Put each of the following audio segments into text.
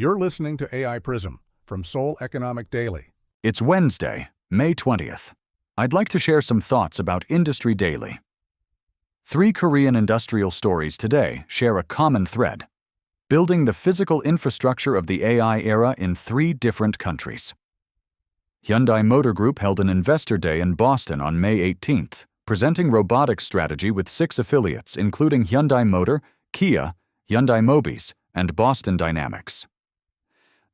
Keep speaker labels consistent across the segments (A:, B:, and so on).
A: You're listening to AI PRISM from Seoul Economic Daily.
B: It's Wednesday, May 20th. I'd like to share some thoughts about Industry Daily. 3 Korean industrial stories today share a common thread: building the physical infrastructure of the AI era in 3 different countries. Hyundai Motor Group held an investor day in Boston on May 18th, presenting robotics strategy with 6 affiliates including Hyundai Motor, Kia, Hyundai Mobis, and Boston Dynamics.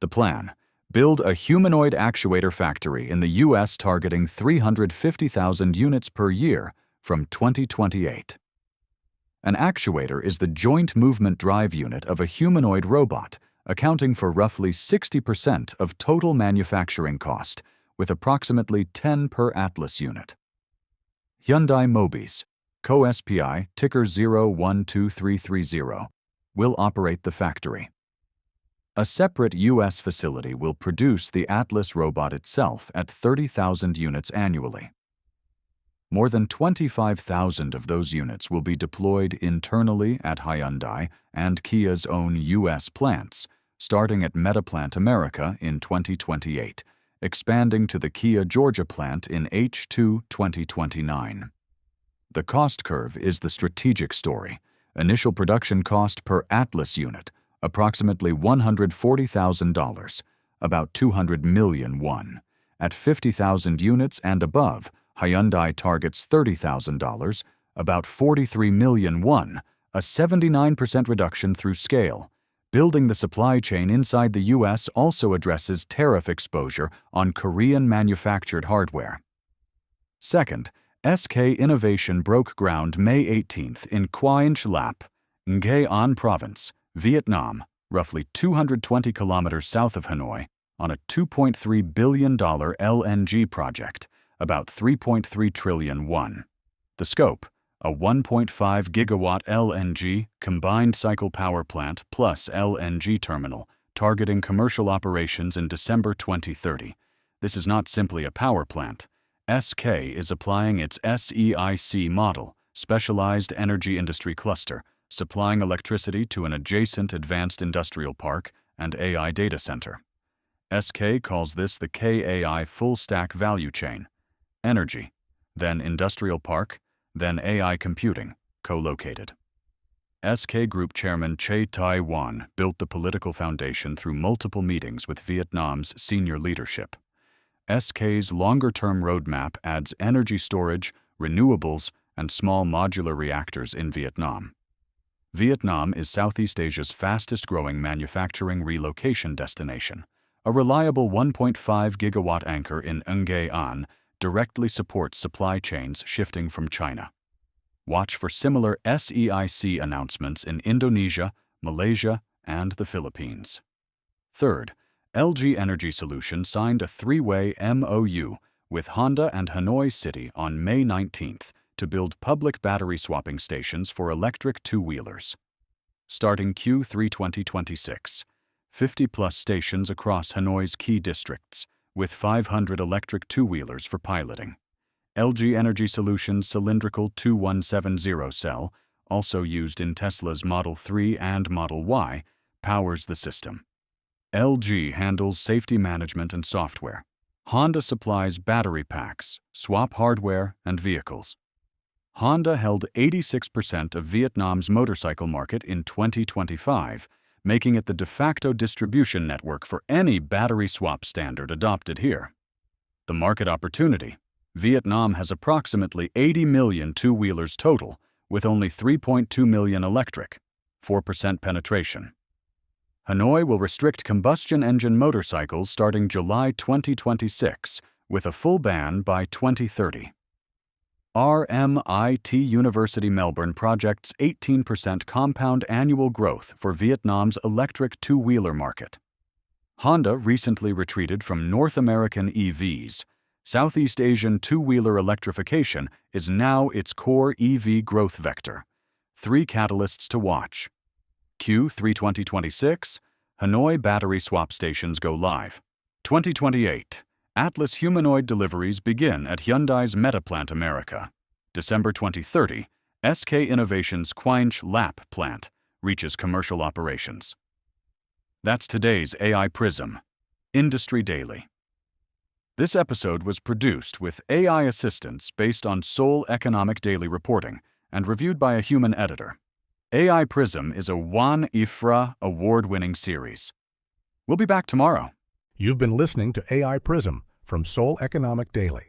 B: The plan: build a humanoid actuator factory in the U.S. targeting 350,000 units per year from 2028. An actuator is the joint movement drive unit of a humanoid robot, accounting for roughly 60% of total manufacturing cost, with approximately 10 per Atlas unit. Hyundai Mobis, co-SPI ticker 012330, will operate the factory. A separate U.S. facility will produce the Atlas robot itself at 30,000 units annually. More than 25,000 of those units will be deployed internally at Hyundai and Kia's own U.S. plants, starting at Metaplant America in 2028, expanding to the Kia Georgia plant in H2 2029. The cost curve is the strategic story. Initial production cost per Atlas unit, approximately $140,000, about 200 million won. At 50,000 units and above, Hyundai targets $30,000, about 43 million won, a 79% reduction through scale. Building the supply chain inside the U.S. also addresses tariff exposure on Korean-manufactured hardware. Second, SK Innovation broke ground May 18th in Quang Lap, Nghe An Province, Vietnam, roughly 220 kilometers south of Hanoi, on a $2.3 billion LNG project, about 3.3 trillion won. The scope: a 1.5 gigawatt LNG combined cycle power plant plus LNG terminal, targeting commercial operations in December 2030. This is not simply a power plant. SK is applying its SEIC model, Specialized Energy Industry Cluster, supplying electricity to an adjacent advanced industrial park and AI data center. SK calls this the KAI full-stack value chain: energy, then industrial park, then AI computing, co-located. SK Group Chairman Chae Tai-wan built the political foundation through multiple meetings with Vietnam's senior leadership. SK's longer-term roadmap adds energy storage, renewables, and small modular reactors in Vietnam. Vietnam is Southeast Asia's fastest-growing manufacturing relocation destination. A reliable 1.5 gigawatt anchor in Nghe An directly supports supply chains shifting from China. Watch for similar SEIC announcements in Indonesia, Malaysia, and the Philippines. Third, LG Energy Solution signed a 3-way MOU with Honda and Hanoi City on May 19th to build public battery swapping stations for electric two-wheelers. Starting Q3 2026, 50-plus stations across Hanoi's key districts, with 500 electric two-wheelers for piloting. LG Energy Solutions' cylindrical 2170 cell, also used in Tesla's Model 3 and Model Y, powers the system. LG handles safety management and software. Honda supplies battery packs, swap hardware, and vehicles. Honda held 86% of Vietnam's motorcycle market in 2025, making it the de facto distribution network for any battery swap standard adopted here. The market opportunity: Vietnam has approximately 80 million two-wheelers total, with only 3.2 million electric, 4% penetration. Hanoi will restrict combustion engine motorcycles starting July 2026, with a full ban by 2030. RMIT University Melbourne projects 18% compound annual growth for Vietnam's electric two-wheeler market. Honda recently retreated from North American EVs. Southeast Asian two-wheeler electrification is now its core EV growth vector. 3 catalysts to watch. Q3 2026, Hanoi battery swap stations go live. 2028, Atlas humanoid deliveries begin at Hyundai's Metaplant America. December 2030, SK Innovation's Quang Lap plant reaches commercial operations. That's today's AI PRISM, Industry Daily. This episode was produced with AI assistance based on Seoul Economic Daily reporting and reviewed by a human editor. AI PRISM is a Wan Ifra award-winning series. We'll be back tomorrow.
A: You've been listening to AI PRISM from Seoul Economic Daily.